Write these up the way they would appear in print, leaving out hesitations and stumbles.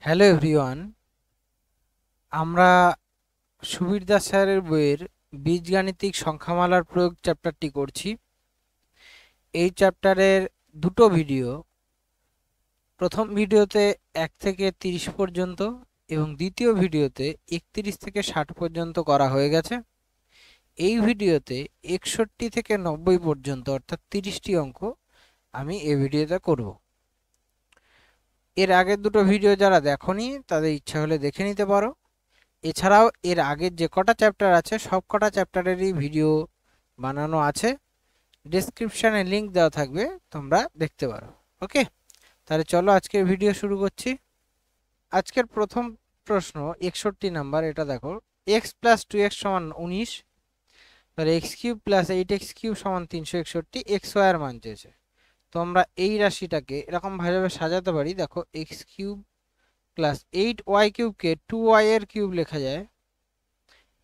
Hello everyone, আমরা সুবীর দাস স্যারের বইয়ের বীজগাণিতিক সংখ্যামালার প্রয়োগ চ্যাপ্টারটি করছি। এই চ্যাপ্টারের দুটো ভিডিও, প্রথম ভিডিওতে 1 থেকে 30 পর্যন্ত এবং দ্বিতীয় ভিডিওতে 31 থেকে 60 পর্যন্ত করা হয়ে গেছে। এই ভিডিওতে 61 থেকে 90 পর্যন্ত অর্থাৎ 30টি অঙ্ক আমি এই ভিডিওতে করব। এর আগের দুটো ভিডিও যারা দেখোনি তাদের ইচ্ছা হলে দেখে নিতে পারো। এছাড়াও এর আগের যে কটা চ্যাপ্টার আছে সব কটা চ্যাপ্টারেরই ভিডিও বানানো আছে, ডেসক্রিপশনে লিংক দেওয়া থাকবে, তোমরা দেখতে পারো। ওকে, তাহলে চলো আজকের ভিডিও শুরু করছি। আজকের প্রথম প্রশ্ন 61 নাম্বার, এটা দেখো x প্লাস 2x সমান 19, তাহলে x cube plus 8x cube সমান 361, এক্স ওয়াই এর মান চেয়েছে। তো আমরা এই রাশিটাকে এরকম ভাবে সাজাতে পারি, দেখো x cube plus 8y কিউবকে 2y এর কিউব লেখা যায়,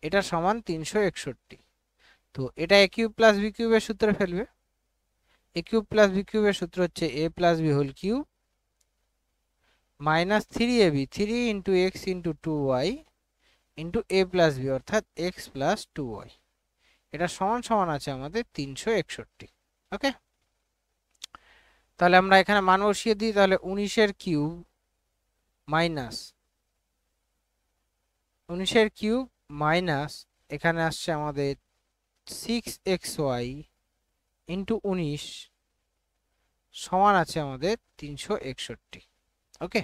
এটা সমান 361। তো এটা এ কিউব প্লাস বি কিউবের সূত্রে ফেলবে। এ কিউব প্লাস বি কিউবের সূত্র হচ্ছে A plus B whole cube minus 3ab 3 into X into 2y into A plus B অর্থাৎ এক্স প্লাস 2y। এটা সমান সমান আছে আমাদের 361। ওকে, তাহলে আমরা এখানে মান বসিয়ে দিই। তাহলে 19 এর কিউব মাইনাস 19 এর কিউব মাইনাস এখানে আসছে আমাদের 6xy ইন্টু 19 সমান আছে আমাদের 361। ওকে,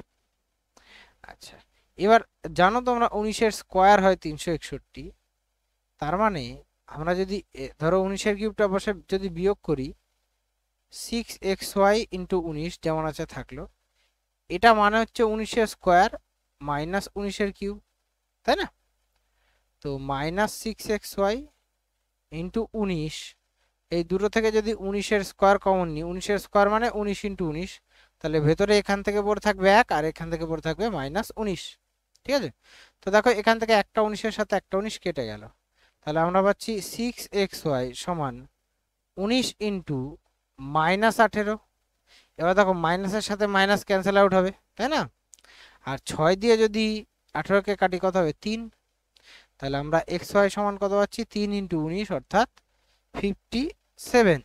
আচ্ছা, এবার জানো তোমরা 19-এর স্কোয়ার হয় 361। তার মানে আমরা যদি ধরো 19-এর কিউবটা বসে যদি বিয়োগ করি, 6xy ইন্টু 19 যেমন আছে থাকলো, এটা মানে হচ্ছে 19-এর স্কোয়ার মাইনাস 19-এর কিউব, তাই না? তো মাইনাস 6xy ইন্টু 19, এই দুটো থেকে যদি 19-এর স্কোয়ার কমন নিই, 19-এর স্কোয়ার মানে 19 ইন্টু 19, তাহলে ভেতরে এখান থেকে পড়ে থাকবে 1 আর এখান থেকে পড়ে থাকবে মাইনাস 19। ঠিক আছে, তো দেখো এখান থেকে একটা 19-এর সাথে একটা 19 কেটে গেল, তাহলে আমরা পাচ্ছি 6xy সমান 19 ইন্টু মাইনাস 18। এবার দেখো মাইনাসের সাথে মাইনাস ক্যান্সেল আউট হবে, তাই না? আর 6 দিয়ে যদি 18কে কাটি কত হবে? 3। তাহলে আমরা xy সমান কত পাচ্ছি? 3 ইন্টু 19 অর্থাৎ 57।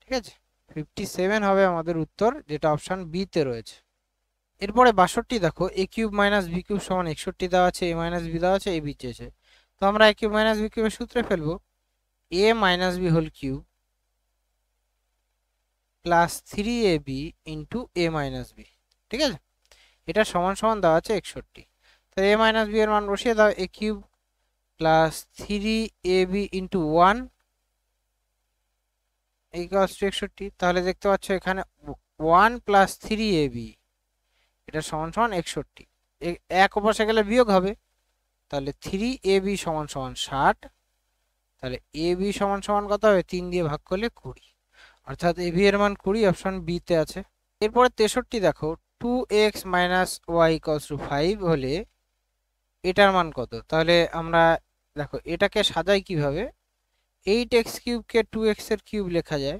ঠিক আছে, 57 হবে আমাদের উত্তর, যেটা অপশন বি তে রয়েছে। এরপরে 62 দেখো এ কিউব মাইনাস বি কিউব সমান 61 দেওয়া আছে, এ মাইনাস বি দেওয়া আছে, এ বি চেয়েছে। তো আমরা এ কিউব মাইনাস বি কিউবের সূত্রে ফেলবো, A minus B whole cube plus 3ab into A minus B. ঠিক আছে, এটা সমান সমান দেওয়া আছে 61। তাহলে এ মাইনাস বি এর মান বসিয়ে দাও, A cube plus 3ab into 1 equals to 61। তাহলে দেখতে পাচ্ছ এখানে 1 প্লাস 3ab, এটা সমান সমান 61। এক বসে গেলে বিয়োগ হবে, তাহলে 3ab সমান সমান 60। তাহলে ab সমান সমান কত হবে? 3 দিয়ে ভাগ করলে 20, অর্থাৎ ab এর মান 20, অপশন বি তে আছে। এরপরে 63 দেখো 2x minus Y equals to 5 হলে এটার মান কত? তাহলে আমরা দেখো এটাকে সাজাই কিভাবে, 8x কিউবকে 2x এর কিউব লেখা যায়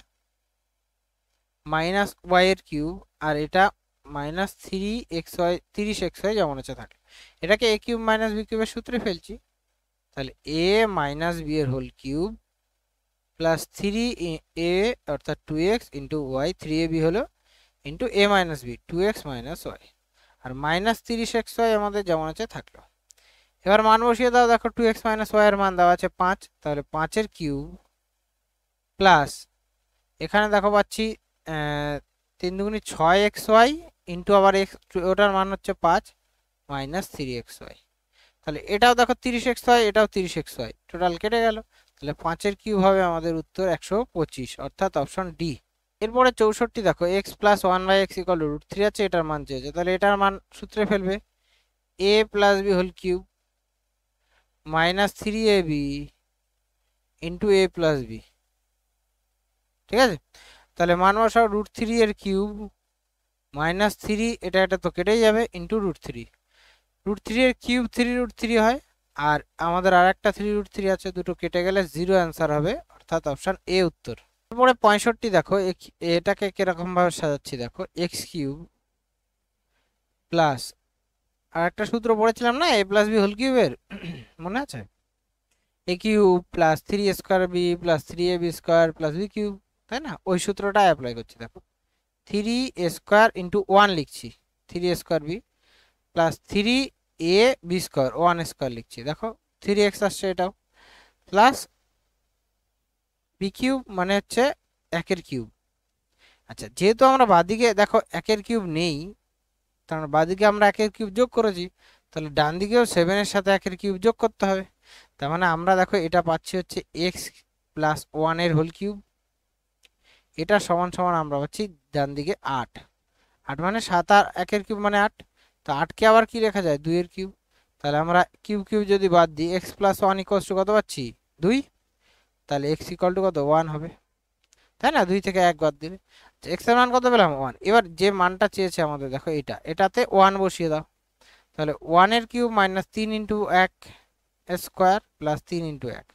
মাইনাস ওয়াই এর কিউব, আর এটা মাইনাস 30xy যেমন আছে থাকে, এটাকে এ কিউব মাইনাস বি কিউবের সূত্রে ফেলছি। তাহলে এ মাইনাস বি এর হোল কিউব প্লাস 3a অর্থাৎ 2x ইন্টু ওয়াই, 3ab হলো into A minus B 2x minus Y, আর মাইনাস 30xy আমাদের যেমন আছে থাকলো। এবার মান বসিয়ে দাও, দেখো 2x মাইনাস ওয়াই এর মান দেওয়া আছে 5, তাহলে 5-এর কিউব প্লাস এখানে দেখো পাচ্ছি 3 দুগুণি 6xy ইন্টু আবার এক্স, ওটার মান হচ্ছে 5 মাইনাস 3xy। তাহলে এটাও দেখো 30xy, এটাও 30xy, টোটাল কেটে গেল। তাহলে 5-এর কিউব হবে আমাদের উত্তর 125, অর্থাৎ অপশন ডি। এরপরে 64 দেখো x plus 1/x equal to √3 আছে, এটার মান চেয়েছে। তাহলে এটার মান সূত্রে ফেলবে, A plus B whole cube minus 3ab into A plus B. ঠিক আছে, তাহলে মান বসাও, √3 এর কিউব মাইনাস 3, এটা এটা তো কেটেই যাবে, ইন্টু √3। √3 এর কিউব 3√3 হয়, আর আমাদের আর একটা 3√3 আছে, দুটো কেটে গেলে 0 অ্যান্সার হবে, অর্থাৎ অপশন এ উত্তর। তারপরে 65 দেখো এটাকে কিরকম ভাবে সাজাচ্ছি, দেখো এক্স কিউব প্লাস আর একটা সূত্র পড়েছিলাম না, এ প্লাস বি হোল কিউবের, মনে আছে? A cube plus 3a² B plus 3ab² প্লাস বি কিউব, তাই না? ওই সূত্রটা অ্যাপ্লাই করছি। দেখো 3a² ইন্টু 1 লিখছি, 3a² বি প্লাস 3ab² 1² লিখছি। দেখো 3x আসছে, এটাও প্লাস বি কিউব মানে হচ্ছে 1 কিউব। আচ্ছা, যেহেতু আমরা বাদিকে দেখো 1 কিউব নেই, তার মানে বাদিকে আমরা 1 কিউব যোগ করেছি, তাহলে ডান দিকেও 7 সাথে 1 কিউব যোগ করতে হবে। তার মানে আমরা দেখো এটা পাচ্ছি হচ্ছে x প্লাস 1 হোল কিউব, এটা সমান সমান আমরা পাচ্ছি ডান দিকে 8। 8 মানে 7 আর 1 কিউব মানে 8, তো 8কে আবার কি লেখা যায় 2 কিউব। তাহলে আমরা কিউব কিউব যদি বাদ দিই x প্লাস 1 ইকুয়ালস টু কত পাচ্ছি 2, তাহলে x ইকুয়াল টু কত 1 হবে, তাই না? 2 থেকে 1 বাদ দিলে x এর মান কত পেলাম 1। এবার যে মানটা চেয়েছে আমাদের দেখো এটাতে 1 বসিয়ে দাও, তাহলে 1 এর cube minus 3 into 1 square plus 3 into 1,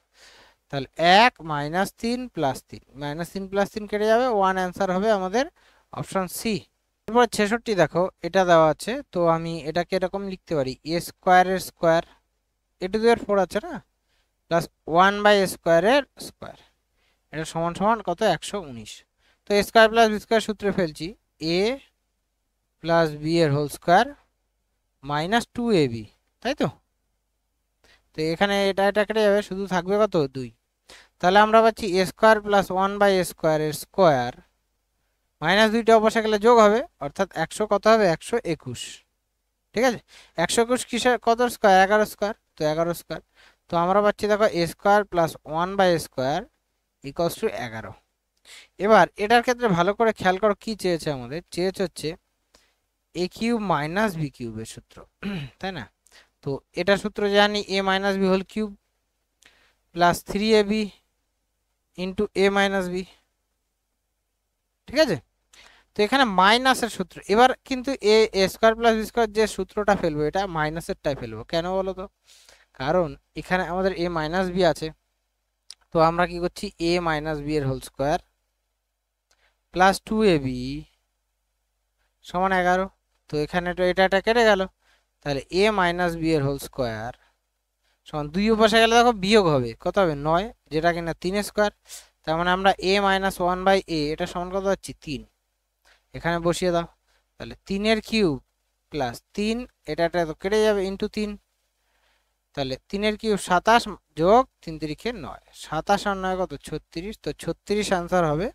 তাহলে 1 মাইনাস 3 প্লাস 3, মাইনাস 3 প্লাস 3 কেটে যাবে, 1 অ্যান্সার হবে আমাদের অপশন সি। এরপর 66 দেখো, এটা দেওয়া আছে, তো আমি এটাকে এরকম লিখতে পারি এ স্কোয়ারের স্কোয়ার, এ টু দি পাওয়ার 4 আছে না, প্লাস 1 বাই স্কোয়ারের স্কোয়ার, এটা সমান সমান কত 119। তো এ স্কোয়ার প্লাস বি স্কোয়ার সূত্রে ফেলছি এ প্লাস বি এর হোল স্কোয়ার মাইনাস 2ab, তাই তো? তো এখানে এটা কেটে যাবে, শুধু থাকবে কত 2। তাহলে আমরা পাচ্ছি এ স্কোয়ার প্লাস 1 বাই স্কোয়ারের স্কোয়ার মাইনাস 2টা অবশ্যই গেলে যোগ হবে, অর্থাৎ 100 কত হবে 121। ঠিক আছে, 121 কিসের কত স্কোয়ার 11 স্কোয়ার, তো 11 স্কোয়ার। তো আমরা পাচ্ছি দেখো A square plus 1 by square equals to 11। এবার এটার ক্ষেত্রে ভালো করে খেয়াল করো কি চেয়েছে, আমাদের চেয়েছে হচ্ছে এ কিউব মাইনাস বি কিউবের সূত্র, তাই না? তো এটা সূত্র জানি A minus B whole cube plus 3ab into A minus B, ঠিক আছে? তো এখানে মাইনাসের সূত্র, এবার কিন্তু A square plus B square যে সূত্রটা ফেলবো এটা মাইনাসেরটাই ফেলবো, কেন বলো তো? কারণ এখানে আমাদের এ মাইনাস বি আছে, তো আমরা কি করছি এ মাইনাস বি এর হোল স্কোয়ার প্লাস 2ab সমান 11। তো এখানে তো এটা কেটে গেল, তাহলে এ মাইনাস বি এর হোল স্কোয়ার সমান 2 বসে গেলে দেখো বিয়োগ হবে, কত হবে 9, যেটা কিনা 3 স্কোয়ার। তার মানে আমরা এ মাইনাস 1 বাই এ এটা সমান কত পাচ্ছি 3, এখানে বসিয়ে দাও, তাহলে 3 এর কিউব প্লাস 3, এটা তো কেটে যাবে ইন্টু 3, তাহলে 3 এর কিউব 27 যোগ 3 তিরিখে 9, 27 আর 9 কত 36, তো 36 আনসার হবে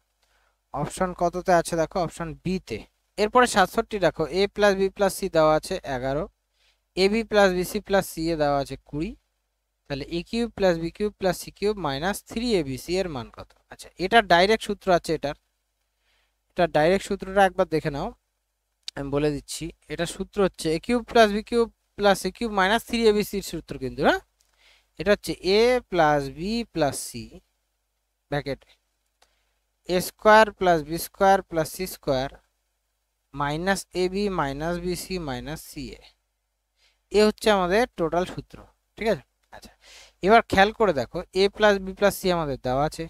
অপশন কততে আছে দেখো অপশন বি তে। এরপরে 67 দেখো A plus B plus C দেওয়া আছে 11, A B plus BC plus C A দেওয়া আছে 20, তাহলে A cube plus B cube plus C cube minus 3abc এর মান কত? আচ্ছা, এটার ডাইরেক্ট সূত্র আছে, এটা ডাইরেক্ট সূত্রটা একবার দেখে নাও, আমি বলে দিচ্ছি। এটা সূত্র হচ্ছে A cube plus B cube plus C cube minus 3abc এর সূত্র কিন্তু, হ্যাঁ? এটা হচ্ছে A plus B plus C bracket A square plus B square plus C square minus A B minus B C minus C A হচ্ছে আমাদের total সূত্র, ঠিক আছে? আচ্ছা, এবার খেয়াল করে দেখো A plus B plus C আমাদের দেওয়া আছে,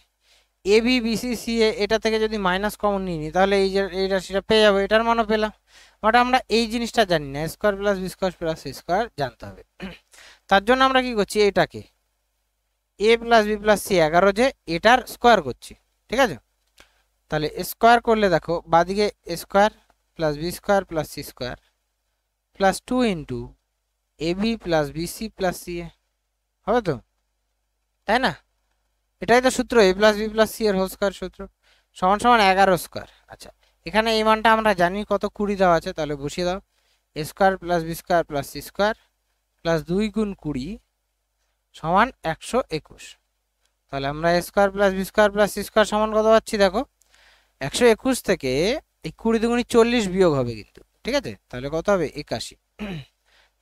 A B B C C এ এটা থেকে যদি মাইনাস কমন নিয়ে নিই তাহলে এই রাশিটা পেয়ে যাবো, এটার মানও পেলাম। বাট আমরা এই জিনিসটা জানি না, square plus B square plus C square জানতে হবে। তার জন্য আমরা কি করছি, এটাকে a plus B plus C 11 যে এটার স্কোয়ার করছি, ঠিক আছে? তাহলে স্কোয়ার করলে দেখো বাদিকে square plus B square plus C square plus 2 into A B plus B C plus C A হবে তো, তাই না? এটাই তো সূত্র A plus B plus C এর হোল স্কোয়ার সূত্র, সমান সমান 11 স্কোয়ার। আচ্ছা, এখানে এই মানটা আমরা জানি কত 20 দেওয়া আছে, তাহলে বসিয়ে দাও A square plus B square plus C square plus 2 গুণ 20 সমান 121। তাহলে আমরা A square plus B square plus C square সমান কত পাচ্ছি দেখো 121 থেকে এই 20 দুগুণি 40 বিয়োগ হবে কিন্তু, ঠিক আছে? তাহলে কত হবে 81।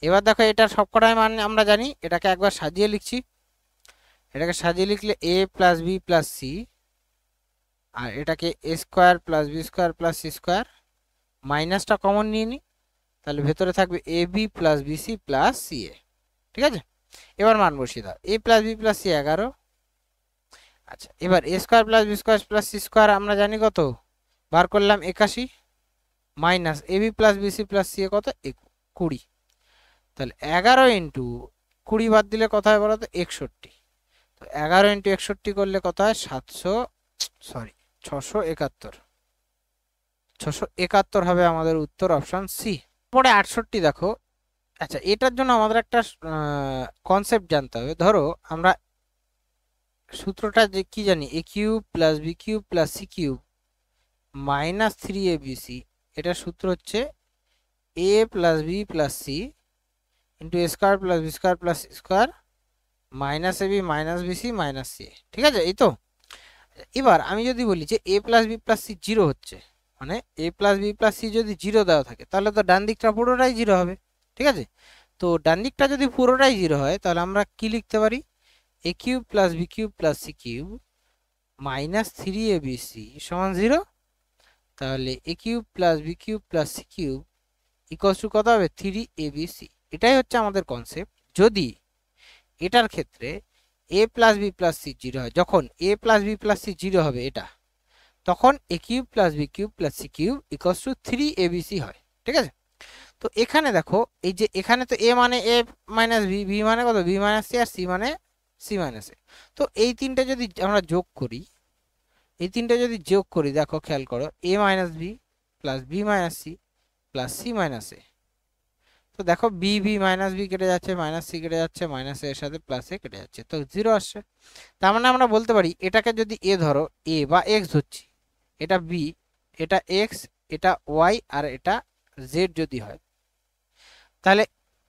এবার দেখো এটার সবকটাই মান আমরা জানি, এটাকে একবার সাজিয়ে লিখছি, এটাকে সাজিয়ে লিখলে A plus B plus C, আর এটাকে A square plus B square plus C square, মাইনাসটা কমন নিয়ে নিই, তাহলে ভেতরে থাকবে A B plus B C plus C A, ঠিক আছে? এবার মান বসিয়ে দাও A plus B plus C 11। আচ্ছা, এবার A square plus B square plus C square আমরা জানি কত, বার করলাম 81, minus A B plus B C plus C এ কত 20, তাহলে 11 ইন্টু 20 বাদ দিলে কত হয় বলো তো 61, তো 11 ইন্টু 61 করলে কত হয় 671 হবে আমাদের উত্তর অপশন সি। পরে 68 দেখো। আচ্ছা, এটার জন্য আমাদের একটা কনসেপ্ট জানতে হবে। ধরো আমরা সূত্রটা যে কি জানি, A cube plus B cube plus C cube minus 3abc, এটার সূত্র হচ্ছে A plus B plus C into A square plus B square plus C square minus A B minus BC minus C. ঠিক আছে, এই তো। এবার আমি যদি বলি যে A plus B plus C zero হচ্ছে, মানে A plus B plus C যদি জিরো দেওয়া থাকে তাহলে তো ডান দিকটা পুরোটাই জিরো হবে। ঠিক আছে, তো ডান দিকটা যদি পুরোটাই জিরো হয় তাহলে আমরা কি লিখতে পারি, A cube plus B cube plus C cube minus 3abc সমান জিরো। তাহলে A cube plus B cube plus C cube equals to কত হবে 3abc। এটাই হচ্ছে আমাদের কনসেপ্ট। যদি এটার ক্ষেত্রে A plus B plus C zero হয়, যখন A plus B plus C zero হবে এটা, তখন A cube plus B cube plus C cube equals to 3abc হয়। ঠিক আছে, তো এখানে দেখো এই যে এখানে তো এ মানে এ মাইনাস বি, বি মানে কত বি মাইনাস সি, আর সি মানে সি মাইনাস এ। তো এই তিনটে যদি আমরা যোগ করি, দেখো খেয়াল করো, A minus B plus B minus C plus C minus A. তো দেখো বি বি মাইনাস বি কেটে যাচ্ছে, মাইনাস সি কেটে যাচ্ছে, মাইনাস এর সাথে প্লাস এ কেটে যাচ্ছে, তো জিরো আসছে। তার মানে আমরা বলতে পারি এটাকে যদি এ ধরো, এ বা এক্স ধরছি, এটা বি, এটা এক্স, এটা ওয়াই, আর এটা জেড যদি হয়, তাহলে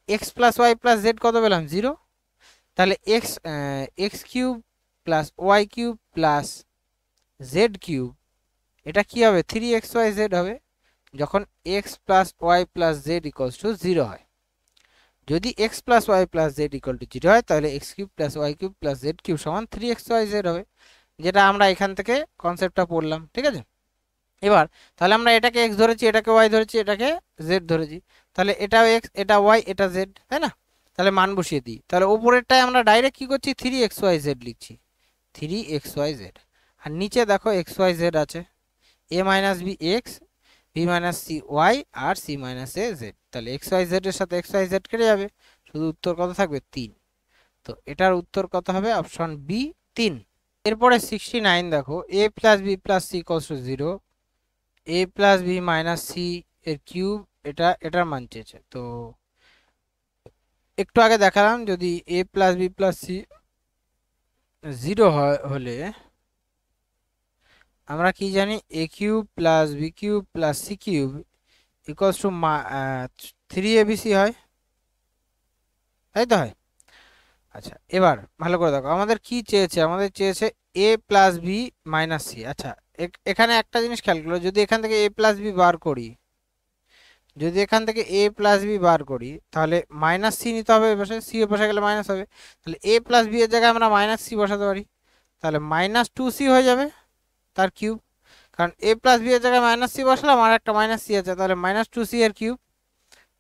x plus y plus z কত পেলাম জিরো। তাহলে x cube plus y cube plus z cube, এটা কি হবে 3xyz হবে যখন x plus y plus z equals to zero হয়। যদি x plus y plus z equal to zero হয় তাহলে x cube plus y cube plus z cube সমান 3xyz হবে, যেটা আমরা এখান থেকে কনসেপ্টটা পড়লাম। ঠিক আছে, এবার তাহলে আমরা এটাকে x ধরেছি, এটাকে y ধরেছি, এটাকে z ধরেছি, তাহলে এটাও x, এটা y, এটা z, তাই না? তাহলে মান বসিয়ে দিই, তাহলে উপরেরটায় আমরা ডাইরেক্ট কি করছি 3xyz লিখছি, 3xyz। আর নিচে দেখো xyz আছে, A minus B X, B minus C Y, আর সি মাইনাস এ জেড। তাহলে xyz এর সাথে xyz কেটে যাবে, শুধু উত্তর কত থাকবে 3। তো এটার উত্তর কত হবে অপশন বি 3। এরপরে 69 দেখো, A plus B plus C equals to zero, A plus B minus C এর কিউব, এটার মান চেয়েছে। তো একটু আগে দেখালাম যদি A plus B plus C zero হলে আমরা কি জানি, A cube plus B cube plus C cube equals to 3abc হয়, তাই তো হয়। আচ্ছা, এবার ভালো করে দেখো আমাদের কি চেয়েছে, আমাদের চেয়েছে এ প্লাস বি মাইনাস সি। আচ্ছা, এখানে একটা জিনিস খেয়াল করো, যদি এখান থেকে এ প্লাস বি বার করি, তাহলে মাইনাস সি নিতে হবে, এপাশে সি এর পাশে গেলে মাইনাস হবে, তাহলে এ প্লাস বি এর জায়গায় আমরা মাইনাস সি বসাতে পারি, তাহলে মাইনাস 2c হয়ে যাবে তার কিউব, কারণ এ প্লাস বি এর জায়গায় মাইনাস সি বসালাম, আর একটা মাইনাস সি আছে, তাহলে মাইনাস 2c এর কিউব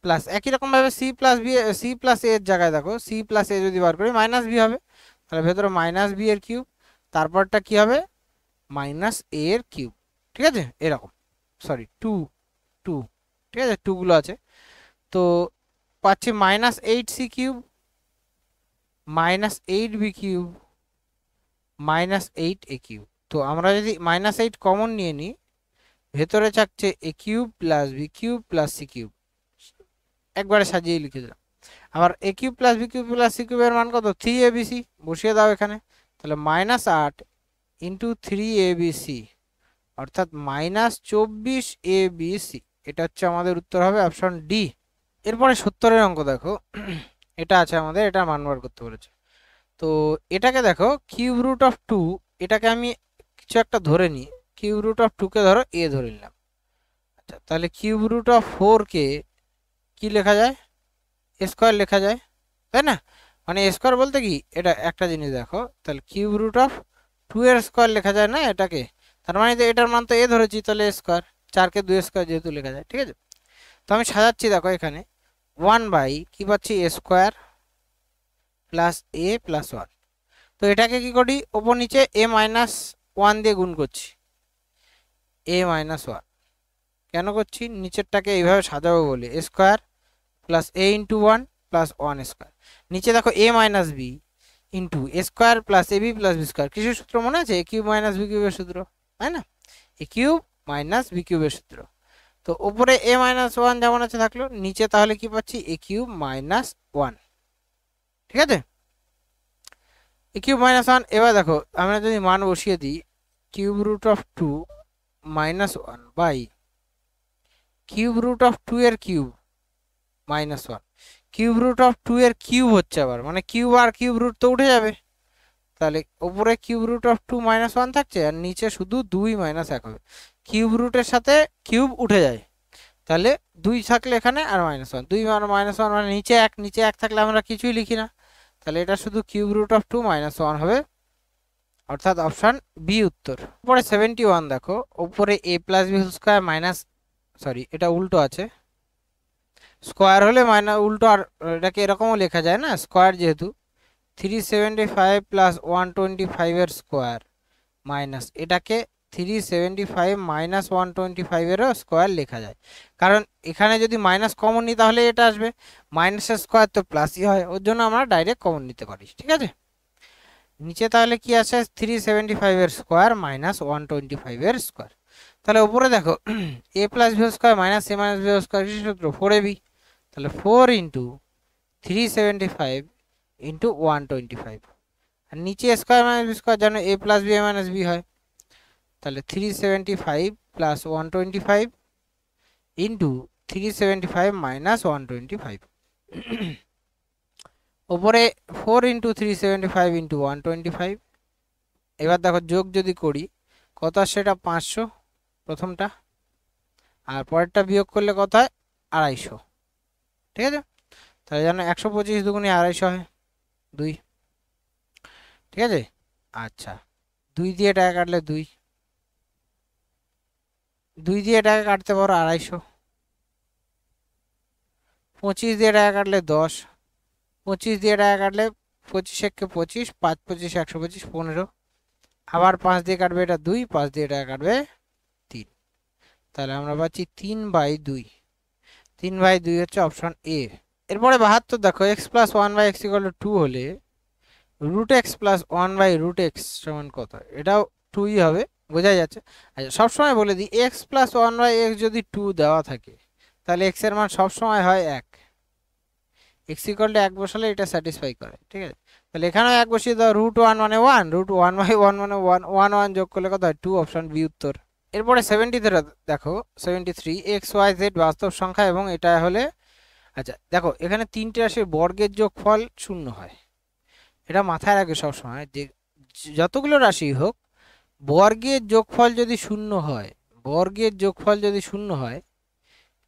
প্লাস একই রকম ভাবে c plus B, C plus এর জায়গায় দেখো সি প্লাস এ যদি বার করি মাইনাস বি হবে, তাহলে ভেতরে মাইনাস বি এর কিউব, তারপরটা কি হবে মাইনাস এ এর কিউব। ঠিক আছে, এরকম, সরি টু টু, ঠিক আছে, টু গুলো আছে। তো পাচ্ছি minus 8c cube minus 8b cube minus 8a cube. তো আমরা যদি মাইনাস 8 কমন নিয়ে নিই, ভেতরে থাকছে A cube plus B cube plus C cube, একবারে সাজিয়ে লিখে দিলাম। আবার A cube plus B cube plus C কিউবের মান কত 3abc, বসিয়ে দাও এখানে, তাহলে মাইনাস 8 ইন্টু 3abc অর্থাৎ মাইনাস 24abc। এটা হচ্ছে আমাদের উত্তর হবে অপশন ডি। এরপরে 70-এর অঙ্ক দেখো, এটা আছে আমাদের, এটা মান বার করতে বলেছে। তো এটাকে দেখো কিউব রুট অফ 2, এটাকে আমি কিছু একটা ধরে নিই, কিউব রুট অফ 2 কে ধরো এ ধরে নিলাম। আচ্ছা, তাহলে কিউব রুট অফ 4 কে কি লেখা যায়, স্কোয়ার লেখা যায়, তাই না? মানে স্কোয়ার বলতে কি, এটা একটা জিনিস দেখো, তাহলে কিউব রুট অফ 2 এর স্কোয়ার লেখা যায় না এটাকে, তার মানে এটার মান তো এ ধরেছি, তাহলে স্কোয়ার, 4 কে 2 স্কোয়ার যেহেতু লেখা যায়। ঠিক আছে, তো আমি সাজাচ্ছি, দেখো এখানে 1 বাই কি পাচ্ছি A square plus A plus 1। তো এটাকে কি করি, ওপর নিচে এ মাইনাস 1 দিয়ে গুণ করছি, এ মাইনাস 1 কেন করছি, নিচেরটাকে এইভাবে সাজাবো বলে, A square plus A into one plus one square, নিচে দেখো A minus B into A square plus A B plus B square. কিসের সূত্র মনে আছে? এ কিউব মাইনাস বি কিউবের সূত্র, তাই না? এ কিউব মাইনাস বি কিউবের সূত্র। তো উপরে এ মাইনাস ওয়ান যেমন আছে থাকলো, নিচে তাহলে কি পাচ্ছি? এ কিউব মাইনাস ওয়ান। ঠিক আছে, এ কিউব মাইনাস ওয়ান। এবার দেখো আমরা যদি মান বসিয়ে দিই, cube root of two minus one by cube root of two এর cube minus one. Cube root of two এর কিউব হচ্ছে আবার, মানে কিউব আর কিউব রুট তো উঠে যাবে, তাহলে উপরে cube root of two minus one থাকছে আর নিচে শুধু দুই মাইনাস এক হবে। কিউব রুটের সাথে কিউব উঠে যায়, তাহলে দুই থাকলে এখানে আর মাইনাস ওয়ান, দুই আর মাইনাস ওয়ান মানে নিচে এক, নিচে এক থাকলে আমরা কিছুই লিখি না, তাহলে এটা শুধু cube root of two minus one হবে, অর্থাৎ অপশন বি উত্তর। উপরে 71 দেখো, উপরে A plus B whole square minus, sorry এটা উল্টো আছে, স্কোয়ার হলে মাইনাস উল্টো, আর এটাকে এরকমও লেখা যায় না স্কোয়ার, যেহেতু 375 প্লাস 125 এর স্কোয়ার মাইনাস এটাকে 375 মাইনাস 125 এরও স্কোয়ার লেখা যায়, কারণ এখানে যদি মাইনাস কমন নিই তাহলে এটা আসবে, মাইনাসের স্কোয়ার তো প্লাসই হয়, ওর জন্য আমরা ডাইরেক্ট কমন নিতে পারি। ঠিক আছে, নিচে তাহলে কি আছে? 375 এর স্কোয়ার মাইনাস 125 এর স্কোয়ার। তাহলে উপরে দেখো A plus B square minus A minus B square কি সূত্র? 4ab, তাহলে 4 ইন্টু 375 ইন্টু 125, আর নিচে স্কোয়ার মাইনাস বি স্কোয়ার জানো এ plus B A minus B হয়, তাহলে 375 প্লাস 125 ইন্টু 375 মাইনাস 125, ওপরে 4 ইন্টু 375 ইন্টু 125। এবার দেখো যোগ যদি করি কত আসছে? এটা 500 প্রথমটা, আর পরেরটা বিয়োগ করলে কত হয়? 250। ঠিক আছে, তাহলে জানো 125 দুগুণে 250 হয় 2। ঠিক আছে, আচ্ছা 2 দিয়ে টাকা কাটলে 2, 2 দিয়ে টাকা কাটতে পারো 250, 25 দিয়ে টাকা কাটলে 10, 25 দিয়ে টাকা কাটলে 25 একে 25, 5 25 125 15, আবার 5 দিয়ে কাটবে এটা 2, 5 দিয়ে টাকা কাটবে 3, তাহলে আমরা পাচ্ছি 3/2। 3/2 হচ্ছে অপশন এ। এরপরে 72 দেখো, x plus one by x equal to 2 হলে root x plus one by root x সমান কত? এটাও 2ই হবে, বোঝা যাচ্ছে। আচ্ছা সবসময় বলে দিই, x plus one by x যদি 2 দেওয়া থাকে তাহলে এক্স এর মান সবসময় হয় 1, এক্স ইকুয়াল টু 1 বসালে এটা স্যাটিসফাই করে। ঠিক আছে, তাহলে এখানেও 1 বসিয়ে দাও, রুট 1 মানে 1, রুট 1 বাই 1 মানে 1, 1 1 যোগ করলে কত হয়? 2, অপশন বি উত্তর। এরপরে 73 দেখো, 73 এক্স ওয়াই জেড বাস্তব সংখ্যা এবং এটা হলে, আচ্ছা দেখো এখানে তিনটে রাশির বর্গের যোগফল 0 হয়, এটা মাথায় রাখবে সবসময়, যে যতগুলো রাশি হোক বর্গের যোগফল যদি 0 হয়, বর্গের যোগফল যদি 0 হয়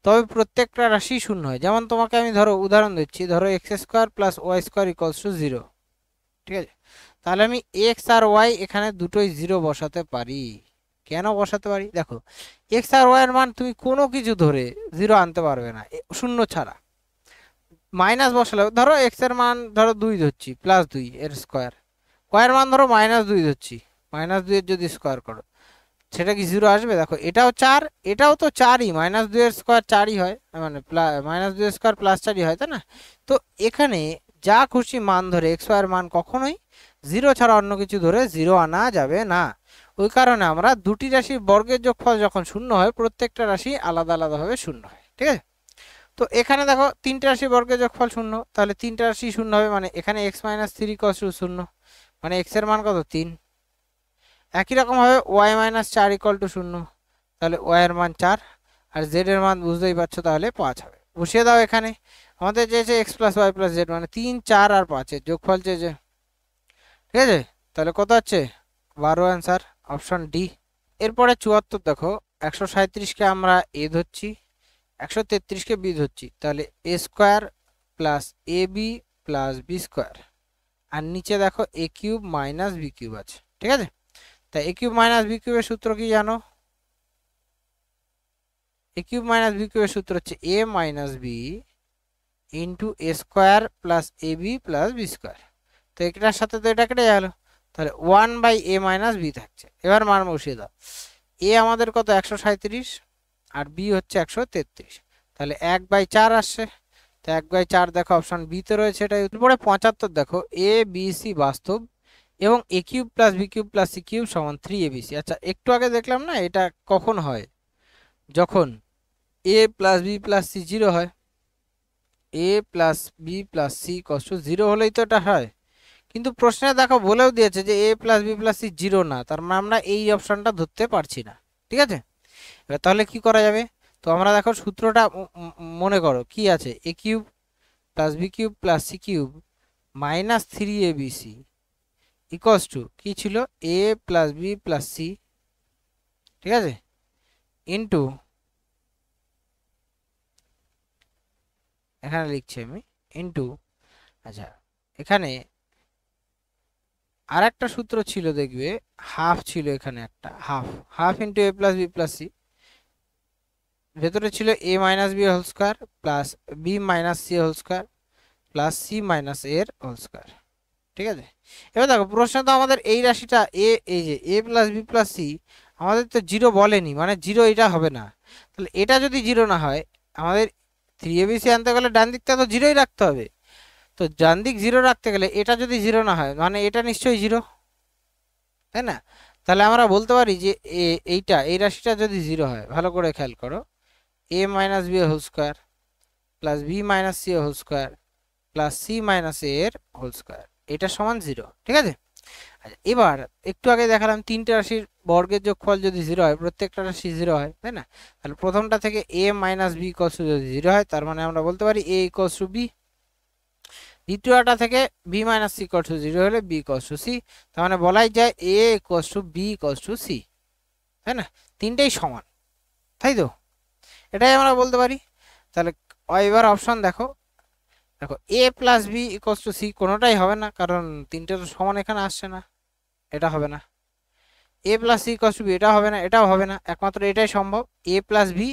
তবে প্রত্যেকটা রাশি 0 হয়। যেমন তোমাকে আমি ধরো উদাহরণ দিচ্ছি, ধরো x square plus Y square equals to 0। ঠিক আছে, তাহলে আমি এক্স আর ওয়াই এখানে দুটোই 0 বসাতে পারি। কেন বসাতে পারি? দেখো এক্স আর ওয়াই এর মান তুমি কোনো কিছু ধরে 0 আনতে পারবে না 0 ছাড়া। মাইনাস বসালে ধরো এক্স এর মান ধরো 2 ধরছি, প্লাস 2 এর স্কোয়ার, ওয়াই এর মান ধরো -2 ধরছি, -2 এর যদি স্কোয়ার করো সেটা কি 0 আসবে? দেখো এটাও 4, এটাও তো 4ই, -2 এর স্কোয়ার 4ই হয়, মানে -2 এর স্কোয়ার প্লাস 4ই হয়, তাই না? তো এখানে যা খুশি মান ধরে এক্স ওয়াই এর মান কখনোই 0 ছাড়া অন্য কিছু ধরে 0 আনা যাবে না। ওই কারণে আমরা দুটি রাশির বর্গের যোগফল যখন 0 হয় প্রত্যেকটা রাশি আলাদা আলাদাভাবে 0 হয়। ঠিক আছে, তো এখানে দেখো তিনটে রাশি বর্গের যোগফল 0, তাহলে তিনটে রাশি 0 হবে, মানে এখানে x - 3 = 0, মানে x এর মান কত? 3। একই রকম ভাবে y - 4 = 0, তাহলে y এর মান 4, আর z এর মান বুঝতেই পারছো তাহলে 5 হবে। বসিয়ে দাও এখানে, আমাদের চেয়েছে x + y + z, মানে 3 4 আর 5 এর যোগফল চেয়েছে। ঠিক আছে, তাহলে কত হচ্ছে? 12 অ্যান্সার, অপশন ডি। এরপরে 74 দেখো, 137 কে আমরা a ধরছি, 133 কে বি ধরছি, তাহলে a square plus A B plus B square, আর নিচে দেখো a cube minus B cube আছে। ঠিক আছে, তাই a কিউব মাইনাস বি কিউবের সূত্র কি জানো? a কিউব মাইনাস বি কিউবের সূত্র হচ্ছে a minus B into a square plus A B plus B square. তো এটার সাথে তো এটা কেটে গেল, তাহলে 1/a মাইনাস বি থাকছে। এবার মান বসিয়ে দাও, a আমাদের কত? 137, আর বি হচ্ছে 133, তাহলে 1/4 আসছে, তো 1/4 দেখো অপশন বি তে রয়েছে এটাই। এরপরে 75 দেখো এ বি সি বাস্তব এবং A cube plus B cube plus C cube সমান 3abc। আচ্ছা একটু আগে দেখলাম না এটা কখন হয়, যখন A plus B plus C 0 হয়। A plus B plus C equal to 0 হলেই তো এটা হয়। কিন্তু প্রশ্নে দেখো বলেও দিয়েছে যে A plus B plus C 0 না, তার মানে আমরা এই অপশনটা ধরতে পারছি না। ঠিক আছে, এবার তাহলে কি করা যাবে? তো আমরা দেখো সূত্রটা মনে করো কি আছে, A cube plus B cube plus C cube minus 3abc equals to কি ছিল, A plus B plus C, ঠিক আছে, ইন্টু এখানে লিখছি আমি ইন্টু, আচ্ছা এখানে আর একটা সূত্র ছিল দেখবে, হাফ ছিল এখানে একটা, half half into A plus B plus C, ভেতরে ছিল A minus B whole square plus B minus C whole square plus C minus এর হোল স্কোয়ার। ঠিক আছে, এবার দেখো প্রশ্ন তো আমাদের এই রাশিটা এই যে A plus B plus C আমাদের তো 0 বলেনি, মানে 0 এটা হবে না। তাহলে এটা যদি 0 না হয়, আমাদের 3abc আনতে গেলে ডান দিকটা তো 0ই রাখতে হবে। তো ডান দিক 0 রাখতে গেলে এটা যদি 0 না হয়, মানে এটা নিশ্চয়ই 0, তাই না? তাহলে আমরা বলতে পারি যে এই রাশিটা যদি 0 হয়, ভালো করে খেয়াল করো, A minus B whole square plus B minus C whole square plus C minus A এর হোল স্কোয়ার, এটা সমান 0। ঠিক আছে, আচ্ছা এবার একটু আগে দেখালাম তিনটে রাশির বর্গের যোগফল যদি 0 হয়, প্রত্যেকটা রাশি 0 হয়, তাই না? তাহলে প্রথমটা থেকে এ মাইনাস বি ইকুয়ালস টু যদি 0 হয়, তার মানে আমরা বলতে পারি এ ইকুয়ালস টু বি। দ্বিতীয়টা থেকে b minus c equals to 0 হলে বি ইকুয়ালস টু সি, তার মানে বলাই যায় A equals to B equals to C, তাই না? তিনটেই সমান, তাই তো? এটাই আমরা বলতে পারি। তাহলে এবার অপশন দেখো, দেখো A plus B equals to C কোনোটাই হবে না, কারণ তিনটে তো সমান এখানে আসছে না, এটা হবে না। A plus C equals to B এটা হবে না, এটাও হবে না, একমাত্র এটাই সম্ভব, এ প্লাস বি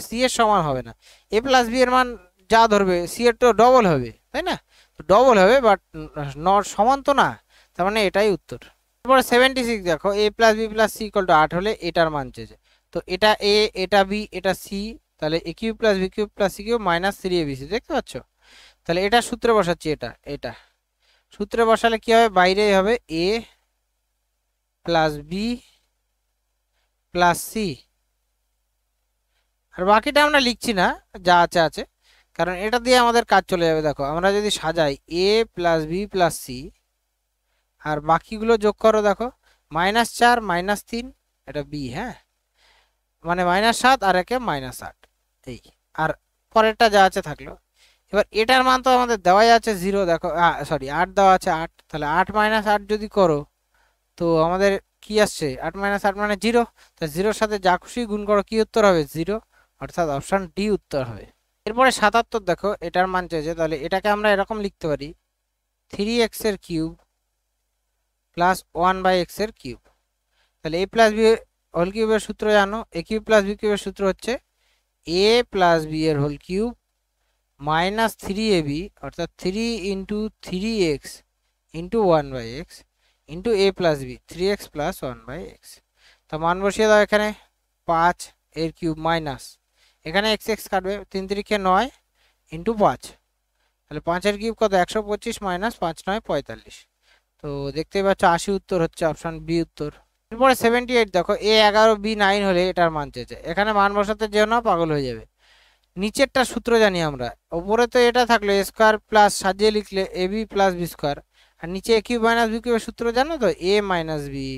সি এর সমান হবে না। এ প্লাস বি এর মান যা ধরবে সি এর তো ডবল হবে, তাই না? তো ডবল হবে বাট নট সমান তো না, তার মানে এটাই উত্তর। তারপরে 76 দেখো A plus B plus C equal to 8 হলে এটার মান চেয়েছে। তো এটা এ, এটা বি, এটা সি, তাহলে A cube plus B cube plus C cube minus 3abc, দেখতে পাচ্ছ? তাহলে এটা সূত্রে বসাচ্ছি, এটা সূত্রে বসালে কি হবে, বাইরেই হবে এ প্লাস বি প্লাস সি, আর বাকিটা আমরা লিখছি না, যা আছে আছে, কারণ এটা দিয়ে আমাদের কাজ চলে যাবে। দেখো আমরা যদি সাজাই এ প্লাস বি প্লাস সি আর বাকিগুলো যোগ করো, দেখো -4 -3, এটা বি, হ্যাঁ মানে -7 আর একে -8, এই আর পরেরটা যা আছে থাকলো। এবার এটার মান তো আমাদের দেওয়াই আছে 0, দেখো সরি 8 দেওয়া আছে 8, তাহলে 8 - 8 যদি করো তো আমাদের কি আসছে, 8 - 8 মানে 0, তা 0-র সাথে যা খুশি গুণ করো কি উত্তর হবে, 0, অর্থাৎ অপশন ডি উত্তর হবে। এরপরে 77 দেখো এটার মান চেয়েছে, তাহলে এটাকে আমরা এরকম লিখতে পারি 3x এর কিউব প্লাস 1/x এর কিউব। তাহলে এ প্লাস বি হোল কিউবের সূত্র জানো, এ কিউব প্লাস বি কিউবের সূত্র হচ্ছে এ প্লাস বি এর হোল কিউব মাইনাস 3ab, অর্থাৎ 3 into 3x into 1/x into A plus B 3x plus 1/x। তো মান বসিয়ে দাও এখানে, 5 এর কিউব মাইনাস, এখানে x x কাটবে, 3 3 9 ইন্টু 5, তাহলে 5 এর কিউব কত, 125 মাইনাস 5 9 45। তো দেখতেই পাচ্ছ 80 উত্তর হচ্ছে অপশন বি উত্তর। এরপরে 78 দেখো এ 11 বি 9 হলে এটার মান চেয়েছে, এখানে মান বসাতে যেও না, পাগল হয়ে যাবে। নিচেরটা সূত্র জানি আমরা, উপরে তো এটা থাকলে এ স্কোয়ার প্লাস সাজিয়ে লিখলে A B plus B square, আর নিচে এ কিউব মাইনাস বি কিউবের সূত্র জানো তো, এ minus B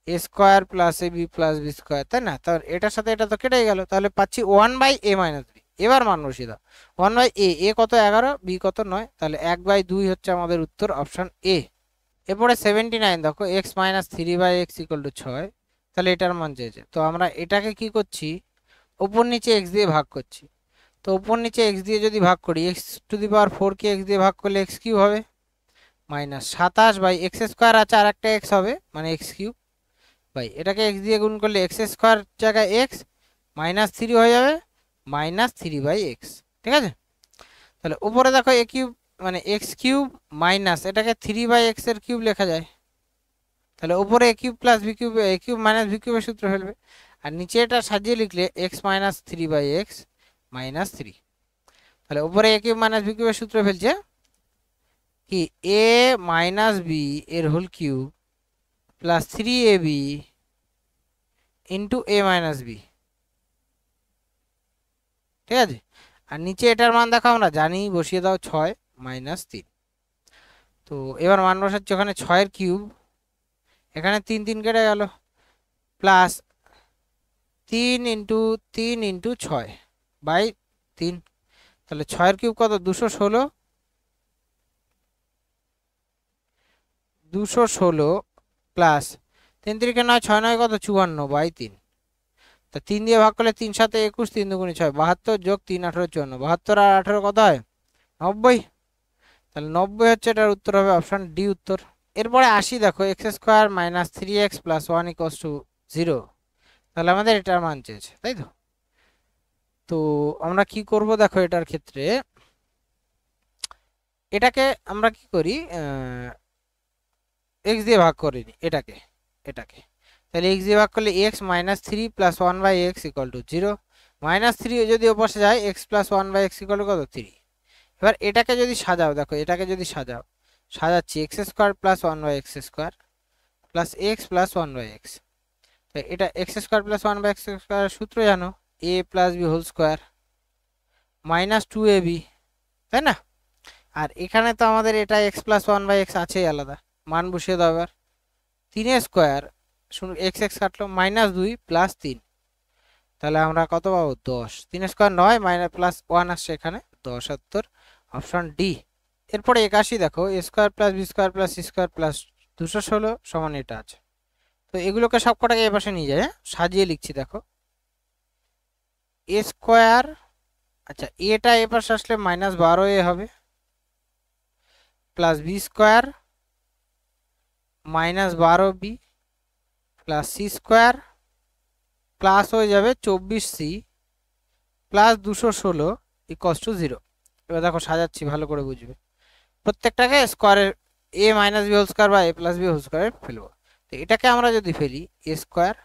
A square plus A B plus B square, তাই না? তাহলে এটার সাথে এটা তো কেটেই গেল, তাহলে পাচ্ছি 1/a মাইনাস বি। এবার মান বসিয়ে দাও, 1/a, এ কত 11, বি কত 9, তাহলে 1/2 হচ্ছে আমাদের উত্তর, অপশন এ। এরপরে 79 দেখো x minus 3/x equal to 6, তাহলে এটার মান চেয়েছে। তো আমরা এটাকে কি করছি, উপর নিচে x দিয়ে ভাগ করছি। তো উপর নিচে x দিয়ে যদি ভাগ করি, x⁴ কে x দিয়ে ভাগ করলে x কিউব হবে, মাইনাস 27/x² আছে আর একটা x হবে, মানে x কিউব বাই এটাকে x দিয়ে গুণ করলে x² জায়গায় x -3 হয়ে যাবে -3/x। ঠিক আছে, তাহলে উপরে দেখো a কিউব মানে x কিউব মাইনাস এটাকে 3/x এর কিউব লেখা যায়, তাহলে উপরে a cube plus b cube, a cube minus b কিউবের সূত্র ফেলবে, আর নিচে এটা সাজিয়ে লিখলে x - 3/x -3। তাহলে উপরে a কিউব মাইনাস b কিউবের সূত্র ফেলছে কি a মাইনাস b এর whole cube plus 3ab into a minus b। ঠিক আছে, আর নিচে এটার মান দেখো আমরা জানি, বসিয়ে দাও 6 মাইনাস 3। তো এবার মান বসাচ্ছি ওখানে 6 এর কিউব, এখানে 3 3 কেটে গেল, প্লাস 3 ইন্টু 3 ইন্টু 6 বাই 3। তাহলে 6 এর কিউব কত 216, 216 প্লাস 3 3 9 6 9 কত 54 বাই 3। তা 3 দিয়ে ভাগ করলে 3 7 21, 3 দুগুণে 6, 72 যোগ 3 18 54, 72 আর 18 কত হয় 90। তাহলে 90 হচ্ছে এটার উত্তর, হবে অপশন ডি উত্তর। এরপরে আসি, দেখো x square minus 3x plus 1 equals to 0। তাহলে আমাদের এটার মান চেয়েছে, তাই তো। তো আমরা কি করব দেখো, এটার ক্ষেত্রে এটাকে আমরা কি করি, x দিয়ে ভাগ করে নিই এটাকে। তাহলে x দিয়ে ভাগ করলে x minus 3 plus 1 by x equal to 0। Minus 3 যদি ওপাশে যায়, x plus 1 by x equal to কত 3। এবার এটাকে যদি সাজাও, দেখো এটাকে যদি সাজাচ্ছি x square plus 1 by x square plus x plus 1 by x. তো এটা x square plus 1 by x square সূত্র জানো, a plus B whole square minus 2ab, তাই না। আর এখানে তো আমাদের এটা এক্স প্লাস 1 বাই এক্স আছেই আলাদা, মান বসিয়ে দাও। এবার 3 স্কোয়ার শুনুন এক্স এক্স কাটলো, মাইনাস 2 প্লাস 3, তাহলে আমরা কত পাবো 10। 3 স্কোয়ার 9 মাইনাস প্লাস 1 আসছে এখানে 10, উত্তর অপশন ডি। এরপরে 81 দেখো A square plus B square plus C square plus 216 সমান এটা আছে। তো এগুলোকে সব কটাকে এপাশে নিয়ে যায়, সাজিয়ে লিখছি দেখো এ স্কোয়ার, আচ্ছা এটা এপাশে আসলে মাইনাস 12a হবে, plus B square minus 12b plus C square plus হয়ে যাবে 24c প্লাস 216 ইকুয়ালস টু 0। এবার দেখো সাজাচ্ছি, ভালো করে বুঝবে। প্রত্যেকটাকে স্কোয়ারের a minus B whole square বা a প্লাস বি হোল স্কোয়ারে ফেলবো। তো এটাকে আমরা যদি ফেলি a square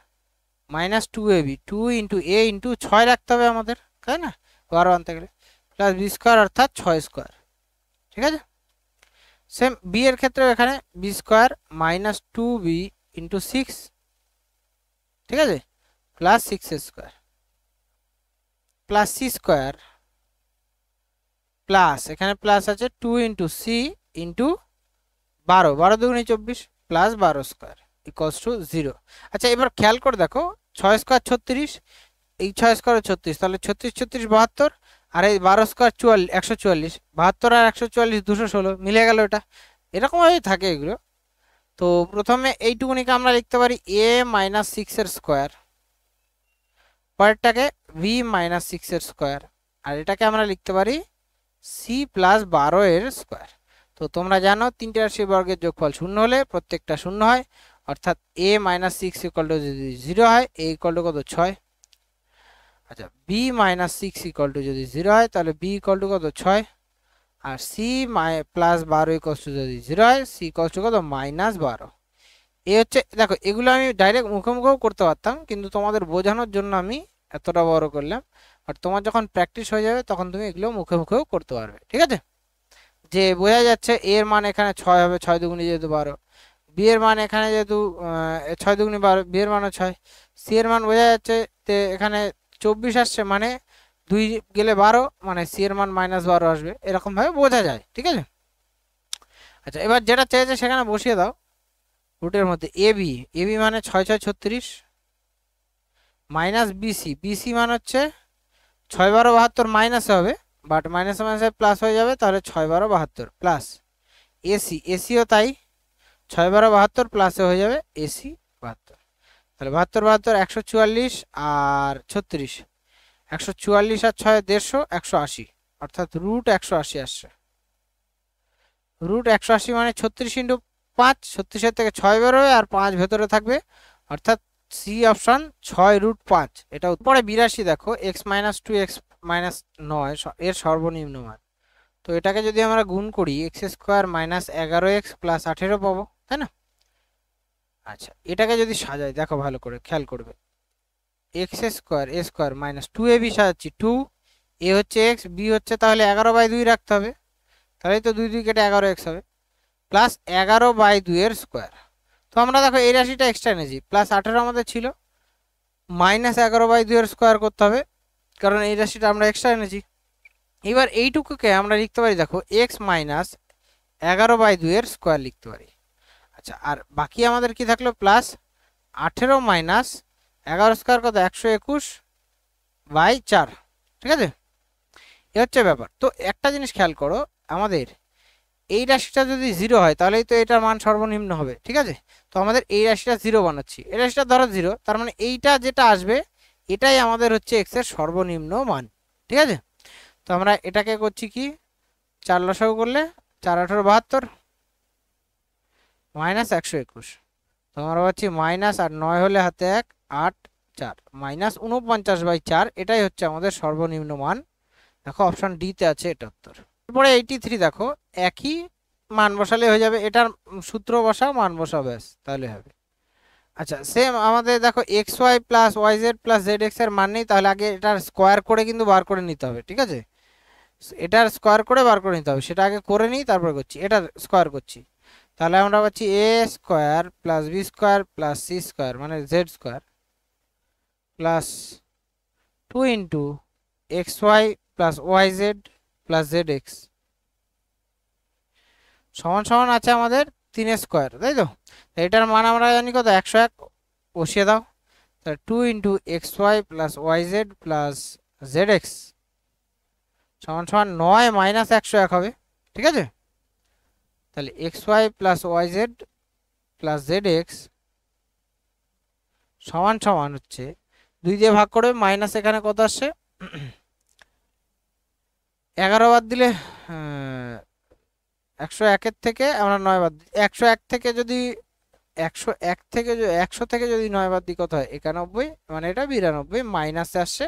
minus 2ab, 2 into a into 6 রাখতে হবে আমাদের, তাই না, 12 আনতে গেলে, প্লাস বি স্কোয়ার অর্থাৎ 6 স্কোয়ার। ঠিক আছে, সেম বি এর ক্ষেত্রে এখানে B square minus 2b into 6, ঠিক আছে, plus 6 square plus C square plus এখানে প্লাস আছে 2 ইন্টু সি ইন্টু 12, 12 দুগুণে 24 প্লাস 12 স্কোয়ার ইকুয়ালস টু 0। আচ্ছা এবার খেয়াল করে দেখো 6 স্কোয়ার 36, এই 6 স্কোয়ার 36, তাহলে 36 36 72, আর এই 12 স্কোয়ার 144, 72 আর 144 216 মিলে গেল। এটা এরকমভাবেই থাকে এগুলো। তো প্রথমে এইটুকুনিকে আমরা লিখতে পারি a মাইনাস 6 এর স্কোয়ার, পরেরটাকে v মাইনাস 6 এর স্কোয়ার, আর এটাকে আমরা লিখতে পারি c প্লাস 12 এর স্কোয়ার। তো তোমরা জানো তিনটে রাশির বর্গের যোগফল শূন্য হলে প্রত্যেকটা শূন্য হয়, অর্থাৎ a মাইনাস 6 ইকুয়াল টু যদি 0 হয়, a ইকুয়াল টু কত 6। আচ্ছা b মাইনাস 6 ইকুয়াল টু যদি 0 হয়, তাহলে b ইকুয়াল টু কত 6, আর c প্লাস 12 ইকুয়াল টু যদি 0 হয়, c ইকুয়াল টু কত মাইনাস 12। এই হচ্ছে, দেখো এগুলো আমি ডাইরেক্ট মুখে মুখেও করতে পারতাম, কিন্তু তোমাদের বোঝানোর জন্য আমি এতটা বড় করলাম। আর তোমার যখন প্র্যাকটিস হয়ে যাবে তখন তুমি এগুলো মুখে মুখেও করতে পারবে। ঠিক আছে, যে বোঝা যাচ্ছে এর মান এখানে 6 হবে, 6 দুগুণে যেহেতু 12, বি এর মান এখানে যেহেতু 6 দুগুণে 12, বি এর মানও 6, সি এর মান বোঝা যাচ্ছে যে এখানে 24 আসছে, মানে 2 গেলে 12, মানে সি এর মান মাইনাস 12 আসবে, এরকম ভাবে বোঝা যায়। ঠিক আছে, আচ্ছা এবার যেটা চেয়েছে সেখানে বসিয়ে দাও রুটের মধ্যে এবি, এবি মানে 6 6 36 মাইনাস বিসি, বিসি মান হচ্ছে 6 12 72, মাইনাস হবে বাট মাইনাস মাইনাসে প্লাস হয়ে যাবে, তাহলে 6 12 72 প্লাস এসি, এসিও তাই 6 12 72 প্লাসে হয়ে যাবে এসি 72। তাহলে 72 72 144 আর 36, 144 আর 6 150, 180, অর্থাৎ রুট 180 আসছে। রুট 180 মানে 36 ইন্টু 5, 36 থেকে 6 বেরোবে আর 5 ভেতরে থাকবে, অর্থাৎ সি অপশন 6 রুট 5। এটা পরে 82 দেখো এক্স মাইনাস 2 এক্স মাইনাস 9 এর সর্বনিম্ন মান। তো এটাকে যদি আমরা গুণ করি x square minus 11x plus 18 পাবো, তাই না। আচ্ছা এটাকে যদি সাজাই, দেখো ভালো করে খেয়াল করবে, এক্স স্কোয়ার এ স্কোয়ার মাইনাস 2ab সাজাচ্ছি 2 এ হচ্ছে এক্স, বি হচ্ছে তাহলে 11/2 রাখতে হবে, তাহলে তো 2 2 কেটে 11x হবে, প্লাস 11/2 এর স্কোয়ার। তো আমরা দেখো এই রাশিটা এক্সট্রা এনেছি, প্লাস 18 আমাদের ছিল, মাইনাস 11/2 এর স্কোয়ার করতে হবে, কারণ এই রাশিটা আমরা এক্সট্রা এনেছি। এবার এইটুকুকে আমরা লিখতে পারি দেখো এক্স মাইনাস 11/2 এর স্কোয়ার লিখতে পারি। আচ্ছা, আর বাকি আমাদের কি থাকলো, প্লাস 18 মাইনাস 11 স্কোয়ার কত, 121/4, ঠিক আছে, এ হচ্ছে ব্যাপার। তো একটা জিনিস খেয়াল করো, আমাদের এই রাশিটা যদি 0 হয় তাহলেই তো এটার মান সর্বনিম্ন হবে, ঠিক আছে। তো আমাদের এই রাশিটা 0 বানাচ্ছি, এই রাশিটা ধরো 0, তার মানে এইটা যেটা আসবে এটাই আমাদের হচ্ছে এক্স এর সর্বনিম্ন মান, ঠিক আছে। তো আমরা এটাকে করছি কি, 4 লসাগু করলে 4 18 72 মাইনাস 121, তো আমরা পাচ্ছি মাইনাস, আর 9 হলে হাতে 1 8 4 মাইনাস 49/4, এটাই হচ্ছে আমাদের সর্বনিম্ন মান। দেখো অপশন ডি তে আছে এটা উত্তর। এরপরে 83 দেখো, একই মান বসালে হয়ে যাবে, এটার সূত্র বসাও, মান বসাও, ব্যাস তাহলে হবে। আচ্ছা, সেম আমাদের দেখো x Y plus Y Z plus Z x এর মান নেই, তাহলে আগে এটার স্কোয়ার করে কিন্তু বার করে নিতে হবে, ঠিক আছে। এটার স্কোয়ার করে বার করে নিতে হবে, সেটা আগে করে নিই তারপর করছি, এটার স্কোয়ার করছি। তাহলে আমরা পাচ্ছি A square plus B square plus C square মানে Z square plus 2 into x Y plus Y Z plus Z x সমান সমান আছে আমাদের 3 স্কোয়ার, তাই তো। এটার মান আমরা জানি কত, 101, বসিয়ে দাও। তাহলে 2 into x Y plus Y Z plus Z x সমান সমান 9 মাইনাস 101 হবে, ঠিক আছে। তাহলে x Y plus Y Z plus Z x সমান সমান হচ্ছে 2 দিয়ে ভাগ করে, মাইনাস এখানে কত আসছে 11 বাদ দিলে 101 থেকে আমরা 9 বাদ দিই, 101 থেকে যদি 100 থেকে যদি 9 বাদ দিই কত হয়, 91, মানে এটা 92, মাইনাসে আসছে